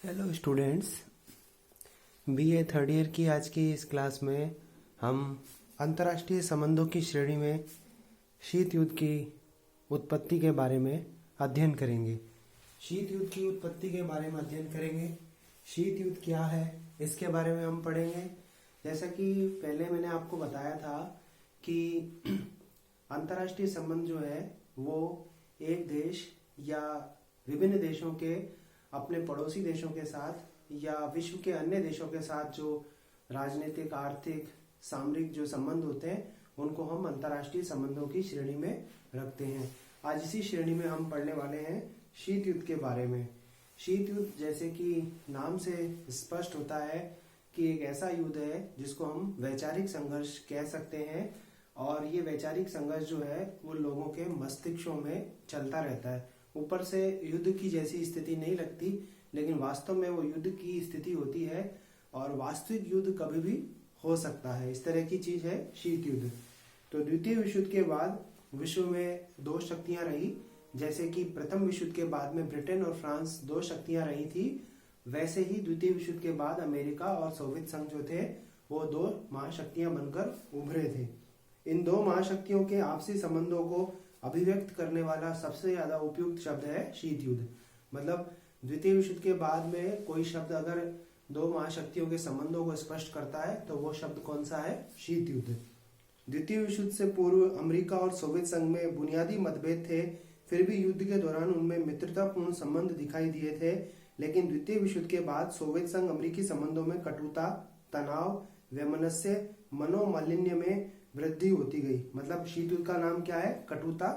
Hello students, BA third year की आज की इस क्लास में हम अंतर्राष्ट्रीय संबंधों की श्रेणी में शीत युद्ध की उत्पत्ति के बारे में अध्ययन करेंगे। शीत युद्ध की उत्पत्ति के बारे में अध्ययन करेंगे। शीत युद्ध क्या है इसके बारे में हम पढ़ेंगे। जैसा कि पहले मैंने आपको बताया था कि अंतर्राष्ट्रीय संबंध जो है वो एक देश या विभिन्न देशों के अपने पड़ोसी देशों के साथ या विश्व के अन्य देशों के साथ जो राजनीतिक, आर्थिक, सामरिक जो संबंध होते हैं उनको हम अंतर्राष्ट्रीय संबंधों की श्रेणी में रखते हैं। आज इसी श्रेणी में हम पढ़ने वाले हैं शीत युद्ध के बारे में। शीत युद्ध जैसे कि नाम से स्पष्ट होता है कि एक ऐसा युद्ध है जिसको हम वैचारिक संघर्ष कह सकते हैं, और ये वैचारिक संघर्ष जो है वो लोगों के मस्तिष्कों में चलता रहता है। ऊपर से युद्ध की जैसी स्थिति नहीं लगती, लेकिन वास्तव में वो युद्ध की स्थिति होती है और वास्तविक युद्ध कभी भी हो सकता है। इस तरह की चीज है शीत युद्ध। तो द्वितीय विश्व युद्ध के बाद विश्व में दो शक्तियां रही। जैसे कि प्रथम विश्व युद्ध के बाद में ब्रिटेन और फ्रांस दो शक्तियां रही थी, वैसे ही द्वितीय विश्व युद्ध के बाद अमेरिका और सोवियत संघ जो थे वो दो महाशक्तियां बनकर उभरे थे। इन दो महाशक्तियों के आपसी संबंधों को अभिव्यक्त करने वाला सबसे ज्यादा उपयुक्त शब्द है शीत युद्ध। मतलब द्वितीय विश्व युद्ध के बाद में कोई शब्द अगर दो महाशक्तियों के संबंधों को स्पष्ट करता है तो वो शब्द कौन सा है? शीत युद्ध। द्वितीय विश्व युद्ध से पूर्व अमेरिका और सोवियत संघ में बुनियादी मतभेद थे, फिर भी युद्ध के दौरान उनमें मित्रतापूर्ण संबंध दिखाई दिए थे। लेकिन द्वितीय विश्व युद्ध के बाद सोवियत संघ अमेरिकी संबंधों में कटुता, तनाव, वैमनस्य, मनोमालिन्य में वृद्धि होती गई। मतलब शीत युद्ध का नाम क्या है? कटुता,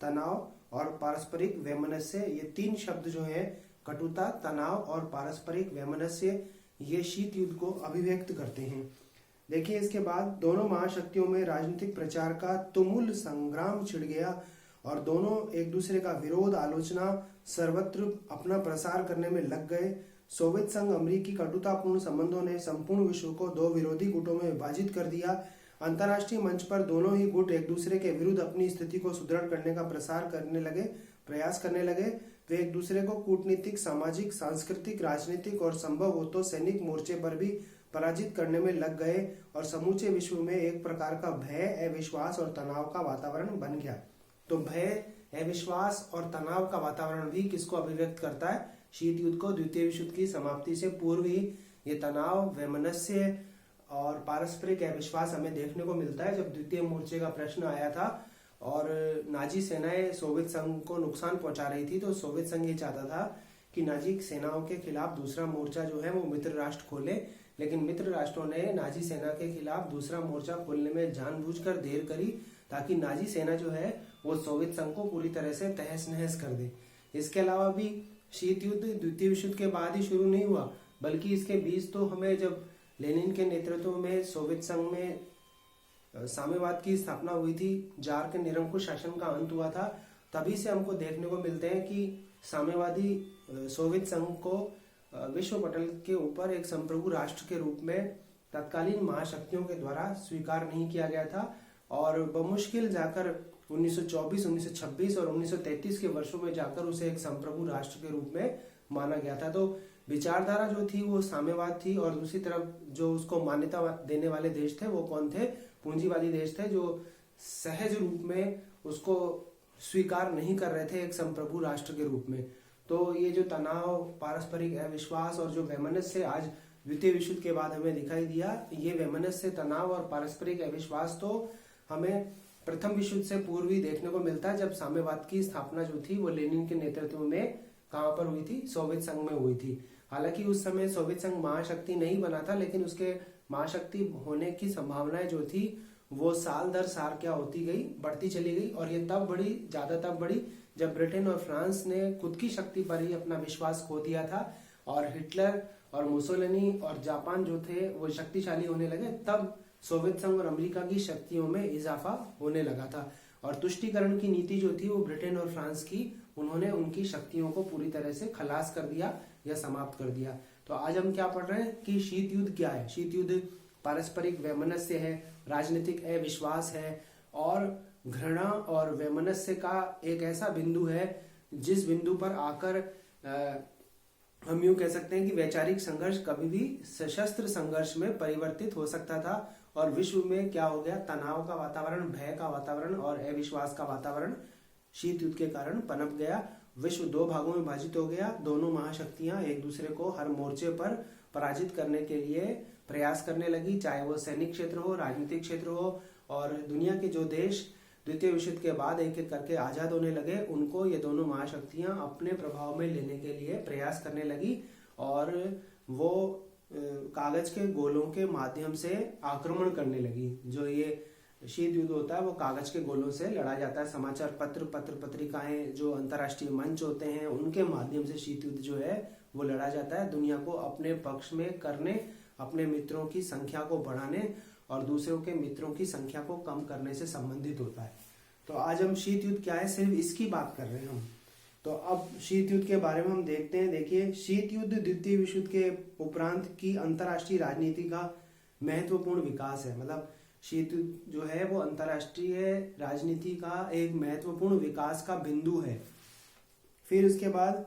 तनाव और पारस्परिक वैमनस्य। ये तीन शब्द जो है, कटुता, तनाव और पारस्परिक वैमनस्य, ये शीत युद्ध को अभिव्यक्त करते हैं। देखिए, इसके बाद दोनों महाशक्तियों में राजनीतिक प्रचार का तुमुल संग्राम छिड़ गया और दोनों एक दूसरे का विरोध, आलोचना सर्वत्र अपना प्रसार करने में लग गए। सोवियत संघ अमेरिकी कटुतापूर्ण संबंधों ने संपूर्ण विश्व को दो विरोधी गुटों में विभाजित कर दिया। अंतर्राष्ट्रीय मंच पर दोनों ही गुट एक दूसरे के विरुद्ध अपनी स्थिति को सुदृढ़ करने का प्रयास करने लगे। वे एक दूसरे को कूटनीतिक, सामाजिक, सांस्कृतिक, राजनीतिक और संभव हो तो सैनिक मोर्चे पर भी पराजित करने में लग गए और समूचे विश्व में एक प्रकार का भय, अविश्वास और तनाव का वातावरण बन गया। तो भय, अविश्वास और तनाव का वातावरण भी किसको अभिव्यक्त करता है? शीत युद्ध को। द्वितीय विश्व युद्ध की समाप्ति से पूर्व ही ये तनाव, वैमनस्य और पारस्परिक अविश्वास हमें देखने को मिलता है। जब द्वितीय मोर्चे का प्रश्न आया था और नाजी सेनाएं सोवियत संघ को नुकसान पहुंचा रही थी, तो सोवियत संघ ये चाहता था कि नाजी सेनाओं के खिलाफ दूसरा मोर्चा जो है वो मित्र राष्ट्र खोले। लेकिन मित्र राष्ट्रों ने नाजी सेना के खिलाफ दूसरा मोर्चा खोलने में जानबूझकर देर करी, ताकि नाजी सेना जो है वो सोवियत संघ को पूरी तरह से तहस नहस कर दे। इसके अलावा भी शीत युद्ध द्वितीय विश्व युद्ध के बाद ही शुरू नहीं हुआ, बल्कि इसके बीच तो हमें जब लेनिन के नेतृत्व में सोवियत संघ में साम्यवाद की स्थापना हुई थी, जार के निरंकुश शासन का अंत हुआ था, तभी से हमको देखने को मिलते हैं कि साम्यवादी सोवियत संघ को विश्व पटल के ऊपर एक संप्रभु राष्ट्र के रूप में तत्कालीन महाशक्तियों के द्वारा स्वीकार नहीं किया गया था। और बमुश्किल जाकर 1924, 1926 और 1933 के वर्षों में जाकर उसे एक संप्रभु राष्ट्र के रूप में माना गया था। तो विचारधारा जो थी वो साम्यवाद थी, और दूसरी तरफ जो उसको मान्यता देने वाले देश थे वो कौन थे? पूंजीवादी देश थे, जो सहज रूप में उसको स्वीकार नहीं कर रहे थे एक संप्रभु राष्ट्र के रूप में। तो ये जो तनाव, पारस्परिक अविश्वास और जो वैमनस्य आज द्वितीय विश्व युद्ध के बाद हमें दिखाई दिया, ये वैमनस्य, तनाव और पारस्परिक अविश्वास तो हमें प्रथम विश्व युद्ध से पूर्व ही देखने को मिलता है, जब साम्यवाद की स्थापना जो थी वो लेनिन के नेतृत्व में कहां पर हुई थी? सोवियत संघ में हुई थी। हालांकि उस समय सोवियत संघ महाशक्ति नहीं बना था, लेकिन उसके महाशक्ति होने की संभावनाएं जो थी वो साल दर साल क्या होती गई? बढ़ती चली गई। और ये तब बढ़ी जब ब्रिटेन और फ्रांस ने खुद की शक्ति पर ही अपना विश्वास खो दिया था, और हिटलर और मुसोलिनी और जापान जो थे वो शक्तिशाली होने लगे। तब सोवियत संघ और अमेरिका की शक्तियों में इजाफा होने लगा था, और तुष्टीकरण की नीति जो थी वो ब्रिटेन और फ्रांस की, उन्होंने उनकी शक्तियों को पूरी तरह से खलास कर दिया या समाप्त कर दिया। तो आज हम क्या पढ़ रहे हैं कि शीत युद्ध क्या है? शीत युद्ध पारस्परिक वैमनस्य है, राजनीतिक अविश्वास है, और घृणा और वैमनस्य का एक ऐसा बिंदु है जिस बिंदु पर आकर हम यूं कह सकते हैं कि वैचारिक संघर्ष कभी भी सशस्त्र संघर्ष में परिवर्तित हो सकता था और विश्व में क्या हो गया, तनाव का वातावरण, भय का वातावरण और अविश्वास का वातावरण शीत युद्ध के कारण पनप गया। विश्व दो भागों में विभाजित हो गया। दोनों महाशक्तियां एक दूसरे को हर मोर्चे पर पराजित करने के लिए प्रयास करने लगी, चाहे वो सैनिक क्षेत्र हो, राजनीतिक क्षेत्र हो। और दुनिया के जो देश द्वितीय विश्व युद्ध के बाद एक एक करके आजाद होने लगे, उनको ये दोनों महाशक्तियां अपने प्रभाव में लेने के लिए प्रयास करने लगी और वो कागज के गोलों के माध्यम से आक्रमण करने लगी। जो ये शीत युद्ध होता है वो कागज के गोलों से लड़ा जाता है। समाचार पत्र, पत्र पत्रिकाएं, जो अंतर्राष्ट्रीय मंच होते हैं, उनके माध्यम से शीत युद्ध जो है वो लड़ा जाता है, दुनिया को अपने पक्ष में करने, अपने मित्रों की संख्या को बढ़ाने और दूसरों के मित्रों की संख्या को कम करने से संबंधित होता है। तो आज हम शीत युद्ध क्या है सिर्फ इसकी बात कर रहे हैं हम। तो अब शीत युद्ध के बारे में हम देखते हैं। देखिए, शीत युद्ध द्वितीय विश्व युद्ध के उपरांत की अंतर्राष्ट्रीय राजनीति का महत्वपूर्ण विकास है। मतलब शीत युद्ध जो है वो अंतर्राष्ट्रीय राजनीति का एक महत्वपूर्ण विकास का बिंदु है। फिर उसके बाद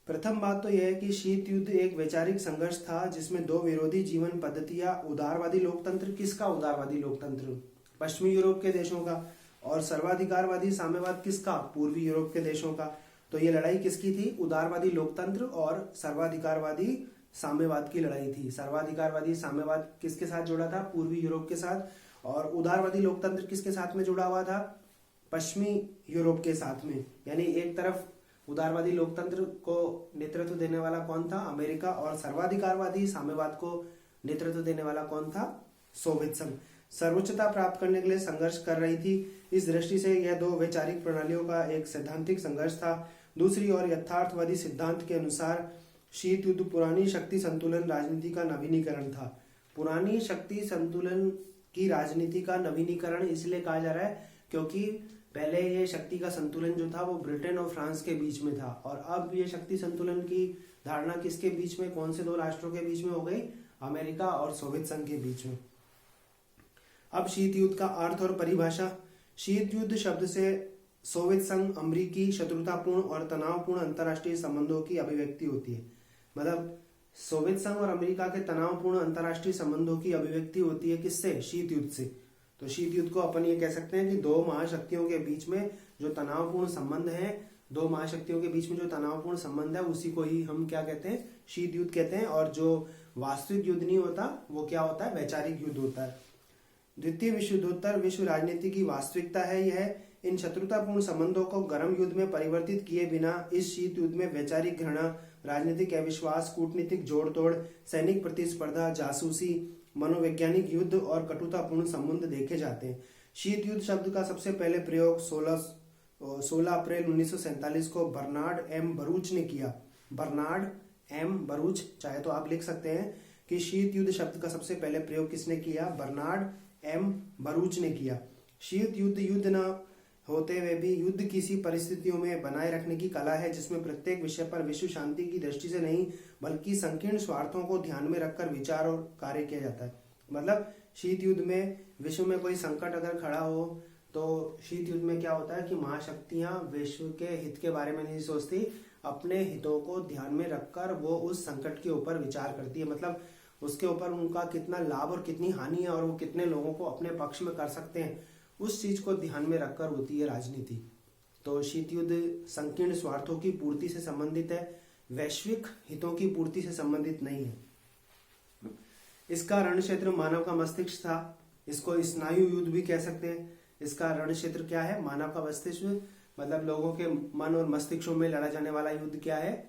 प्रथम बात तो यह है कि शीत युद्ध एक वैचारिक संघर्ष था जिसमें दो विरोधी जीवन पद्धतियां, उदारवादी लोकतंत्र, किसका उदारवादी लोकतंत्र, पश्चिमी यूरोप के देशों का, और सर्वाधिकारवादी साम्यवाद, किसका, पूर्वी यूरोप के देशों का। तो ये लड़ाई किसकी थी, उदारवादी लोकतंत्र और सर्वाधिकारवादी साम्यवाद की लड़ाई थी। सर्वाधिकारवादी साम्यवाद किसके साथ जुड़ा था, पूर्वी यूरोप के साथ, और उदारवादी लोकतंत्र किसके साथ में जुड़ा हुआ था, पश्चिमी यूरोप के साथ में। यानी एक तरफ उदारवादी लोकतंत्र को नेतृत्व देने वाला कौन था, अमेरिका, और सर्वाधिकारवादी साम्यवाद को नेतृत्व देने वाला कौन था, सोवियत संघ। सर्वोच्चता प्राप्त करने के लिए संघर्ष कर रही थी। इस दृष्टि से यह दो वैचारिक प्रणालियों का एक सैद्धांतिक संघर्ष था। दूसरी ओर यथार्थवादी सिद्धांत के अनुसार शीत युद्ध पुरानी शक्ति संतुलन राजनीति का नवीनीकरण था। पुरानी शक्ति संतुलन की राजनीति का नवीनीकरण इसलिए कहा जा रहा है क्योंकि पहले ये शक्ति का संतुलन जो था वो ब्रिटेन और फ्रांस के बीच में था, और अब ये शक्ति संतुलन की धारणा किसके बीच में, कौन से दो राष्ट्रों के बीच में हो गई, अमेरिका और सोवियत संघ के बीच में। अब शीत युद्ध का अर्थ और परिभाषा। शीत युद्ध शब्द से सोवियत संघ अमेरिकी शत्रुतापूर्ण और तनावपूर्ण अंतर्राष्ट्रीय संबंधों की अभिव्यक्ति होती है। मतलब सोवियत संघ और अमेरिका के तनावपूर्ण अंतर्राष्ट्रीय संबंधों की अभिव्यक्ति होती है किससे, शीत युद्ध से। तो शीत युद्ध को अपन ये कह सकते हैं कि दो महाशक्तियों के बीच में जो तनावपूर्ण संबंध है, दो महाशक्तियों के बीच में जो तनावपूर्ण संबंध है उसी को ही हम क्या कहते हैं, शीत युद्ध कहते हैं। और जो वास्तविक युद्ध नहीं होता वो क्या होता है, वैचारिक युद्ध होता है। द्वितीय विश्व युद्धोत्तर विश्व राजनीति की वास्तविकता है यह। इन शत्रुतापूर्ण संबंधों को गर्म युद्ध में परिवर्तित किए बिना इस शीत युद्ध में वैचारिक घृणा, राजनीतिक अविश्वास, कूटनीतिक जोड़ तोड़, सैनिक प्रतिस्पर्धा, जासूसी, मनोवैज्ञानिक युद्ध और कटुतापूर्ण संबंध देखे जाते हैं। शीत युद्ध शब्द का सबसे पहले प्रयोग 16 अप्रैल 1947 को बर्नार्ड एम बरूच ने किया। बर्नार्ड एम बरूच, चाहे तो आप लिख सकते हैं कि शीत युद्ध शब्द का सबसे पहले प्रयोग किसने किया, बर्नार्ड एम बरूच ने किया। शीत युद्ध युद्ध न होते हुए भी युद्ध किसी परिस्थितियों में बनाए रखने की कला है जिसमें प्रत्येक विषय पर विश्व शांति की दृष्टि से नहीं बल्कि संकीर्ण स्वार्थों को ध्यान में रखकर विचार और कार्य किया जाता है। मतलब शीत युद्ध में विश्व में कोई संकट अगर खड़ा हो तो शीत युद्ध में क्या होता है कि महाशक्तियां विश्व के हित के बारे में नहीं सोचती, अपने हितों को ध्यान में रखकर वो उस संकट के ऊपर विचार करती है। मतलब उसके ऊपर उनका कितना लाभ और कितनी हानि है और वो कितने लोगों को अपने पक्ष में कर सकते हैं, उस चीज को ध्यान में रखकर होती है राजनीति। तो शीत युद्ध संकीर्ण स्वार्थों की पूर्ति से संबंधित है, वैश्विक हितों की पूर्ति से संबंधित नहीं है। इसका रण क्षेत्र मानव का मस्तिष्क था। इसको स्नायु युद्ध भी कह सकते हैं। इसका रण क्षेत्र क्या है, मानव का मस्तिष्क। मतलब लोगों के मन और मस्तिष्कों में लड़ा जाने वाला युद्ध क्या है,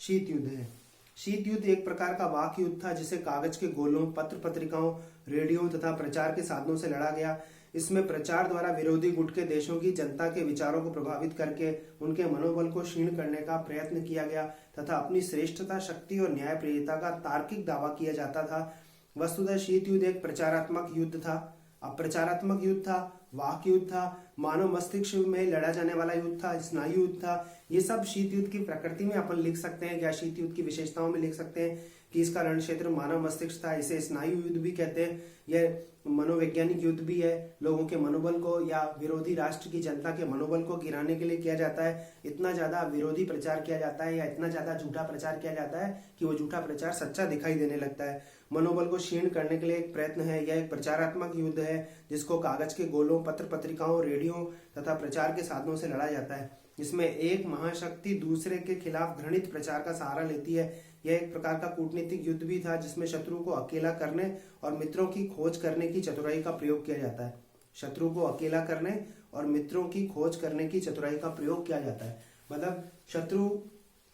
शीत युद्ध है। शीत युद्ध एक प्रकार का वाक युद्ध था जिसे कागज के गोलों, पत्र पत्रिकाओं, रेडियो तथा प्रचार के साधनों से लड़ा गया। इसमें प्रचार द्वारा विरोधी गुट के देशों की जनता के विचारों को प्रभावित करके उनके मनोबल को क्षीण करने का प्रयत्न किया गया तथा अपनी श्रेष्ठता, शक्ति और न्यायप्रियता का तार्किक दावा किया जाता था। वस्तुतः शीत युद्ध एक प्रचारात्मक युद्ध था, अप्रचारात्मक युद्ध था, वाक युद्ध था, मानव मस्तिष्क में लड़ा जाने वाला युद्ध था, स्नायु युद्ध था। ये सब शीत युद्ध की प्रकृति में अपन लिख सकते हैं, या शीत युद्ध की विशेषताओं में लिख सकते हैं कि इसका रण क्षेत्र मानव मस्तिष्क था। इसे स्नायु युद्ध भी कहते हैं। यह मनोवैज्ञानिक युद्ध भी है। लोगों के मनोबल को या विरोधी राष्ट्र की जनता के मनोबल को गिराने के लिए किया जाता है। इतना ज्यादा विरोधी प्रचार किया जाता है या इतना ज्यादा झूठा प्रचार किया जाता है कि वो झूठा प्रचार सच्चा दिखाई देने लगता है। मनोबल को क्षीण करने के लिए एक प्रयत्न है। यह एक प्रचारात्मक युद्ध है जिसको कागज के गोलों, पत्र पत्रिकाओं, रेडियो तथा प्रचार के साधनों से लड़ा जाता है। इसमें एक महाशक्ति दूसरे के खिलाफ घृणित प्रचार का सहारा लेती है। यह एक प्रकार का कूटनीतिक युद्ध भी था जिसमें शत्रु को अकेला करने और मित्रों की खोज करने की चतुराई का प्रयोग किया जाता है। शत्रु को अकेला करने और मित्रों की खोज करने की चतुराई का प्रयोग किया जाता है। मतलब शत्रु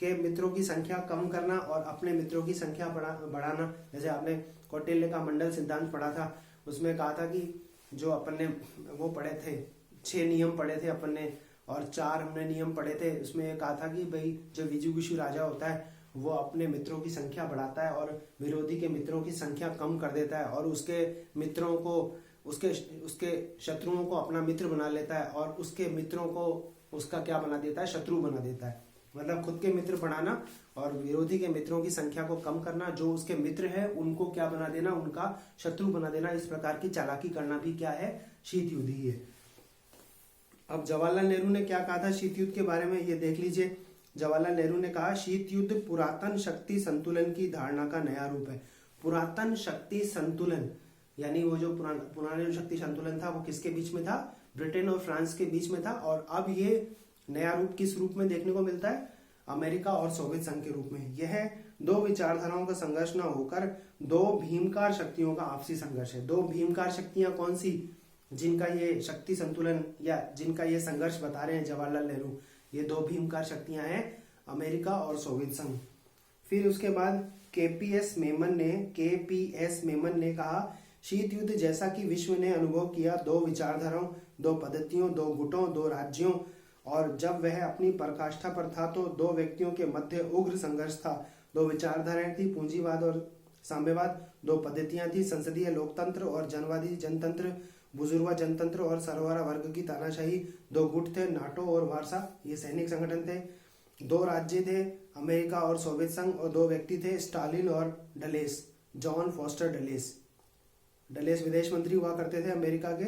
के मित्रों की संख्या कम करना और अपने मित्रों की संख्या बढ़ाना। जैसे आपने कौटिल्य का मंडल सिद्धांत पढ़ा था, उसमें कहा था कि जो अपन ने वो पढ़े थे, 6 नियम पढ़े थे अपन ने और 4 हमने नियम पढ़े थे। उसमें कहा था कि भाई जो विजिगीषु राजा होता है वो अपने मित्रों की संख्या बढ़ाता है और विरोधी के मित्रों की संख्या कम कर देता है और उसके मित्रों को उसके शत्रुओं को अपना मित्र बना लेता है और उसके मित्रों को उसका क्या बना देता है, शत्रु बना देता है। मतलब खुद के मित्र बनाना और विरोधी के मित्रों की संख्या को कम करना, जो उसके मित्र है उनको क्या बना देना, उनका शत्रु बना देना। इस प्रकार की चालाकी करना भी क्या है, शीत युद्ध ही है। अब जवाहरलाल नेहरू ने क्या कहा था शीत युद्ध के बारे में, ये देख लीजिए। जवाहरलाल नेहरू ने कहा, शीत युद्ध पुरातन शक्ति संतुलन की धारणा का नया रूप है। पुरातन शक्ति संतुलन यानी वो जो पुराने जो शक्ति संतुलन था वो किसके बीच में था, ब्रिटेन और फ्रांस के बीच में था। और अब ये नया रूप किस रूप में देखने को मिलता है, अमेरिका और सोवियत संघ के रूप में। यह दो विचारधाराओं का संघर्ष न होकर दो भीमकार शक्तियों का आपसी संघर्ष है। दो भीमकार शक्तियां कौन सी, जिनका ये शक्ति संतुलन या जिनका ये संघर्ष बता रहे हैं जवाहरलाल नेहरू, ये दो भीमकार शक्तियां हैं, अमेरिका और सोवियत संघ। फिर उसके बाद केपीएस मेमन ने कहा, शीत युद्ध जैसा कि विश्व ने अनुभव किया दो विचारधाराओं, दो पद्धतियों, दो गुटों, दो राज्यों, और जब वह अपनी पराकाष्ठा पर था तो दो व्यक्तियों के मध्य उग्र संघर्ष था। दो विचारधाराएं थी, पूंजीवाद और साम्यवाद। दो पद्धतियां थी, संसदीय लोकतंत्र और जनवादी जनतंत्र, बुजुर्गा जनतंत्र और सरवरा वर्ग की तानाशाही। दो गुट थे, नाटो और वार्सा, ये सैनिक संगठन थे। दो राज्य थे, अमेरिका और सोवियत संघ, और दो व्यक्ति थे, स्टालिन और Dulles, John foster Dulles. Dulles विदेश मंत्री हुआ करते थे अमेरिका के,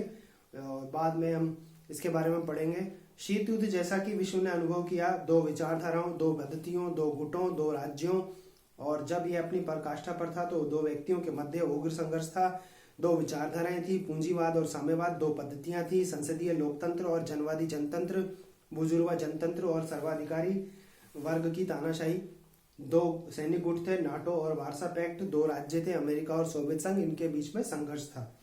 और बाद में हम इसके बारे में पढ़ेंगे। शीत युद्ध जैसा कि विश्व ने अनुभव किया दो विचारधाराओं, दो पद्धतियों, दो गुटों, दो राज्यों, और जब यह अपनी पराकाष्ठा पर था तो दो व्यक्तियों के मध्य उग्र संघर्ष था। दो विचारधाराएं थी, पूंजीवाद और साम्यवाद। दो पद्धतियां थी, संसदीय लोकतंत्र और जनवादी जनतंत्र, बुजुर्गा जनतंत्र और सर्वाधिकारी वर्ग की तानाशाही। दो सैनिक गुट थे, नाटो और वार्सा पैक्ट। दो राज्य थे, अमेरिका और सोवियत संघ, इनके बीच में संघर्ष था।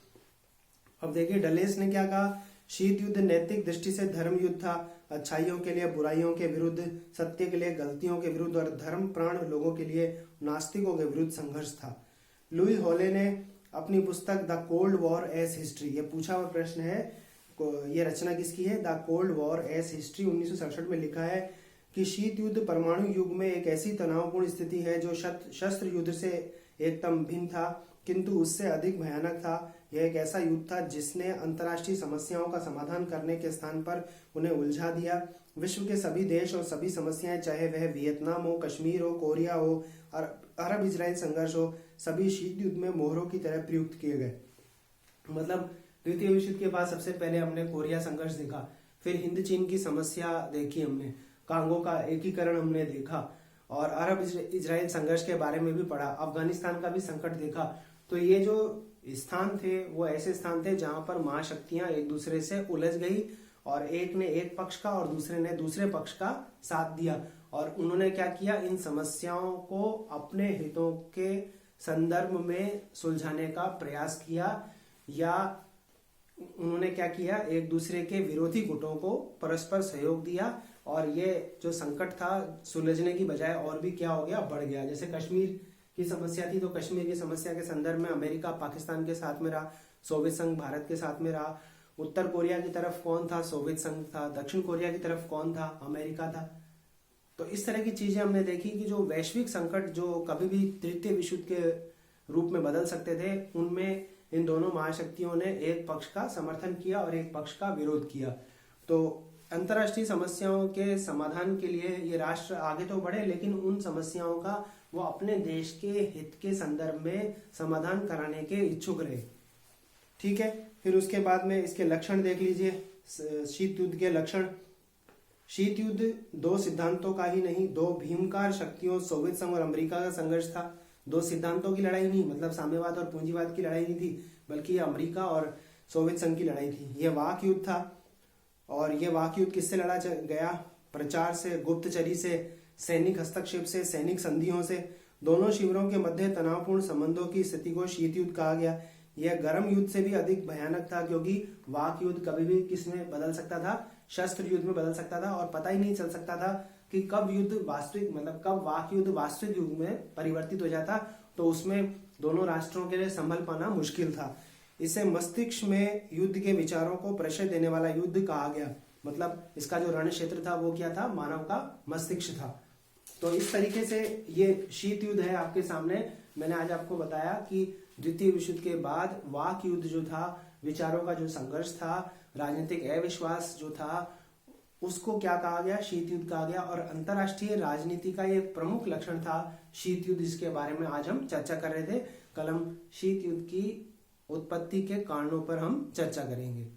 अब देखिए डलेस ने क्या कहा, शीत युद्ध नैतिक दृष्टि से धर्म युद्ध था। अच्छाइयों के लिए बुराइयों के विरुद्ध, सत्य के लिए गलतियों के विरुद्ध और धर्म प्राण लोगों के लिए नास्तिकों के विरुद्ध संघर्ष था। लुई हॉले ने अपनी पुस्तक the cold war as history, ये पूछा हुआ प्रश्न है, ये रचना किसकी है, the cold war as history, 1967 में लिखा है कि शीत युद्ध परमाणु युग में एक ऐसी तनावपूर्ण स्थिति है जो शस्त्र युद्ध से एकदम भिन्न था, किंतु उससे अधिक भयानक था। यह एक ऐसा युद्ध था जिसने अंतर्राष्ट्रीय समस्याओं का समाधान करने के स्थान पर उन्हें उलझा दिया। विश्व के सभी देश और सभी समस्याएं, चाहे वह वियतनाम हो, कश्मीर हो, कोरिया हो, अरब इजराइल संघर्ष हो, सभी शीत युद्ध में मोहरों की तरह प्रयुक्त किए गए। मतलब द्वितीय विश्व युद्ध के बाद सबसे पहले हमने कोरिया संघर्ष देखा, फिर हिंद चीन की समस्या देखी हमने, कांगो का एकीकरण हमने देखा, और अरब इजराइल संघर्ष के बारे में भी पढ़ा, अफगानिस्तान का भी संकट देखा। तो ये जो स्थान थे वो ऐसे स्थान थे जहां पर महाशक्तियां एक दूसरे से उलझ गई और एक ने एक पक्ष का और दूसरे ने दूसरे पक्ष का साथ दिया, और उन्होंने क्या किया, इन समस्याओं को अपने हितों के संदर्भ में सुलझाने का प्रयास किया, या उन्होंने क्या किया, एक दूसरे के विरोधी गुटों को परस्पर सहयोग दिया, और ये जो संकट था सुलझने की बजाय और भी क्या हो गया, बढ़ गया। जैसे कश्मीर की समस्या थी तो कश्मीर की समस्या के संदर्भ में अमेरिका पाकिस्तान के साथ में रहा, सोवियत संघ भारत के साथ में रहा। उत्तर कोरिया की तरफ कौन था, सोवियत संघ था। दक्षिण कोरिया की तरफ कौन था, अमेरिका था। तो इस तरह की चीजें हमने देखी कि जो वैश्विक संकट जो कभी भी तृतीय विश्व युद्ध के रूप में बदल सकते थे, उनमें इन दोनों महाशक्तियों ने एक पक्ष का समर्थन किया और एक पक्ष का विरोध किया। तो अंतर्राष्ट्रीय समस्याओं के समाधान के लिए ये राष्ट्र आगे तो बढ़े, लेकिन उन समस्याओं का वो अपने देश के हित के संदर्भ में समाधान कराने के इच्छुक रहे। ठीक है, फिर उसके बाद में इसके लक्षण देख लीजिए, शीत युद्ध के लक्षण। शीत युद्ध दो सिद्धांतों का ही नहीं, दो भीमकार शक्तियों सोवियत संघ और अमेरिका का संघर्ष था। दो सिद्धांतों की लड़ाई नहीं, मतलब साम्यवाद और पूंजीवाद की लड़ाई नहीं थी, बल्कि ये अमेरिका और सोवियत संघ की लड़ाई थी। यह वाक युद्ध था, और यह वाक युद्ध किससे लड़ा गया? प्रचार से, गुप्तचरी से, सैनिक हस्तक्षेप से, सैनिक संधियों से। दोनों शिविरों के मध्य तनावपूर्ण संबंधों की स्थिति को शीत युद्ध कहा गया। यह गर्म युद्ध से भी अधिक भयानक था, क्योंकि वाक युद्ध कभी भी किसमें बदल सकता था? शस्त्र युद्ध में बदल सकता था, और पता ही नहीं चल सकता था कि कब युद्ध वास्तविक, मतलब कब वाक युद्ध वास्तविक युद्ध में परिवर्तित हो जाता। तो उसमें दोनों राष्ट्रों के लिए संभल पाना मुश्किल था। इसे मस्तिष्क में युद्ध के विचारों को प्रश्रय देने वाला युद्ध कहा गया। मतलब इसका जो रण क्षेत्र था वो क्या था? मानव का मस्तिष्क था। तो इस तरीके से ये शीत युद्ध है आपके सामने। मैंने आज आपको बताया कि द्वितीय विश्व युद्ध के बाद वाक युद्ध जो था, विचारों का जो संघर्ष था, राजनीतिक अविश्वास जो था, उसको क्या कहा गया? शीत युद्ध कहा गया। और अंतरराष्ट्रीय राजनीति का एक प्रमुख लक्षण था शीत युद्ध, जिसके बारे में आज हम चर्चा कर रहे थे। कल हम शीत युद्ध की उत्पत्ति के कारणों पर हम चर्चा करेंगे।